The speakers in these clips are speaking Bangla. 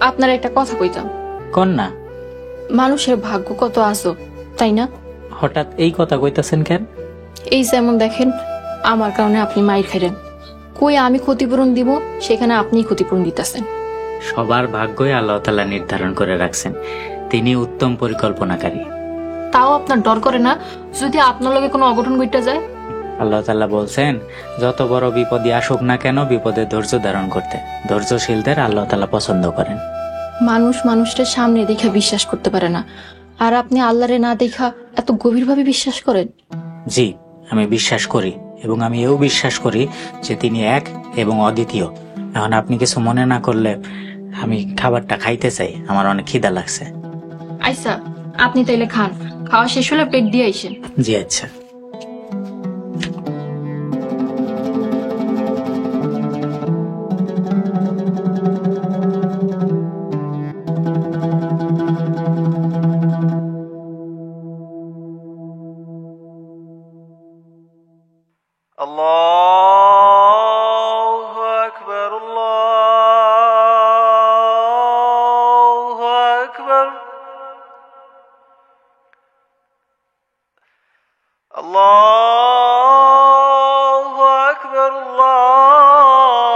আপনার একটা কথা কইতাম। কোন না? মানুষের ভাগ্য কত আজব, তাই না? হঠাৎ এই কথা কইতাছেন কেন? এই যেমন দেখেন, আমার কারণে আপনি মাইর খাইলেন, কই আমি ক্ষতিপূরণ দিব, সেখানে আপনি ক্ষতিপূরণ দিতেছেন। সবার ভাগ্যই আল্লাহ তাআলা নির্ধারণ করে রাখছেন, তিনি উত্তম পরিকল্পনাকারী। তাও আপনার ডর করে না যদি আপনার লগে কোনো অঘটন ঘটে যায়? আল্লাহ তাআলা বলছেন, যত বড় বিপদই আসুক না কেন বিপদে ধৈর্য ধারণ করতে। ধৈর্যশীলদের আল্লাহ তাআলা পছন্দ করেন। মানুষ মানুষের সামনে দেখা বিশ্বাস করতে পারে না, আর আপনি আল্লাহরে না দেখা এত গভীরভাবে বিশ্বাস করেন। জি, আমি বিশ্বাস করি, এবং আমি এও বিশ্বাস করি যে তিনি এক এবং অদ্বিতীয়। এখন আপনি কিছু মনে না করলে আমি খাবারটা খাইতে চাই, আমার অনেক খিদা লাগছে। আচ্ছা, আপনি তাইলে খান, খাওয়া শেষ হলে পেট দিয়ে আইসেন। জি আচ্ছা। আল্লাহু আকবার, আল্লাহু আকবার, আল্লাহু আকবার,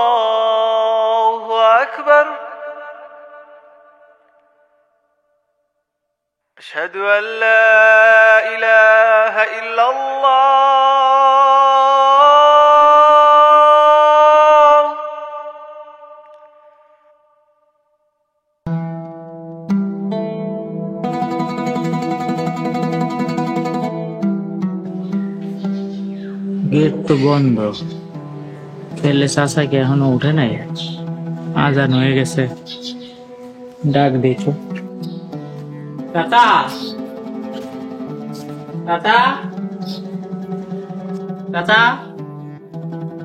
আল্লাহু আকবার। আশহাদু আল্লা ইলাহা ইল্লাল্লাহ। গেট তো বন্ধ, ছেলে চাচাকে এখনো উঠে নাই, আজান হয়ে গেছে। ডাক দেখো। চাচা, চাচা, চাচা,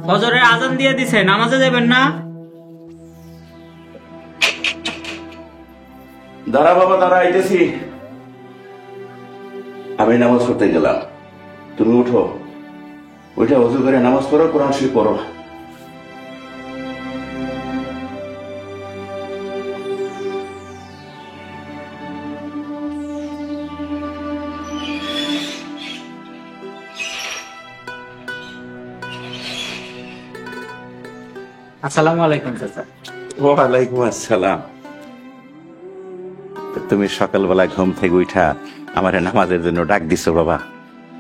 ফজরের আজান দিয়ে দিছে, নামাজে যাবেন না? দাঁড়া বাবা, দাঁড়া, আইতেছি। আমি নামাজ পড়তে গেলাম, তুমি উঠো, ওইটা ওযু করে নামাজ পড়ো, কোরআন শরীফ পড়ো। আসসালামু আলাইকুম চাচা। ওয়ালাইকুম আসসালাম। তুমি সকালবেলা ঘুম থেকে উঠা আমার নামাজের জন্য ডাক দিছো বাবা,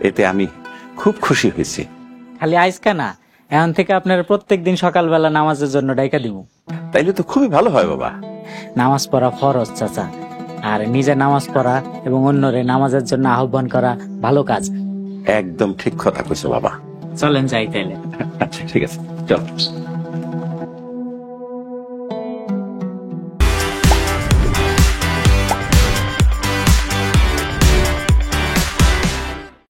এতে আমি খুব খুশি হয়েছি। খালি আজকে না, এখন থেকে আপনার প্রত্যেকদিন সকালবেলা নামাজের জন্য ডাইকা দিব। তাইলে তো খুবই ভালো হয় বাবা। নামাজ পড়া ফরজ চাচা, আর নিজে নামাজ পড়া এবং অন্যরে নামাজের জন্য আহ্বান করা ভালো কাজ। একদম ঠিক কথা কইছো বাবা। চলেন যাই তাইলে। আচ্ছা ঠিক আছে, চল।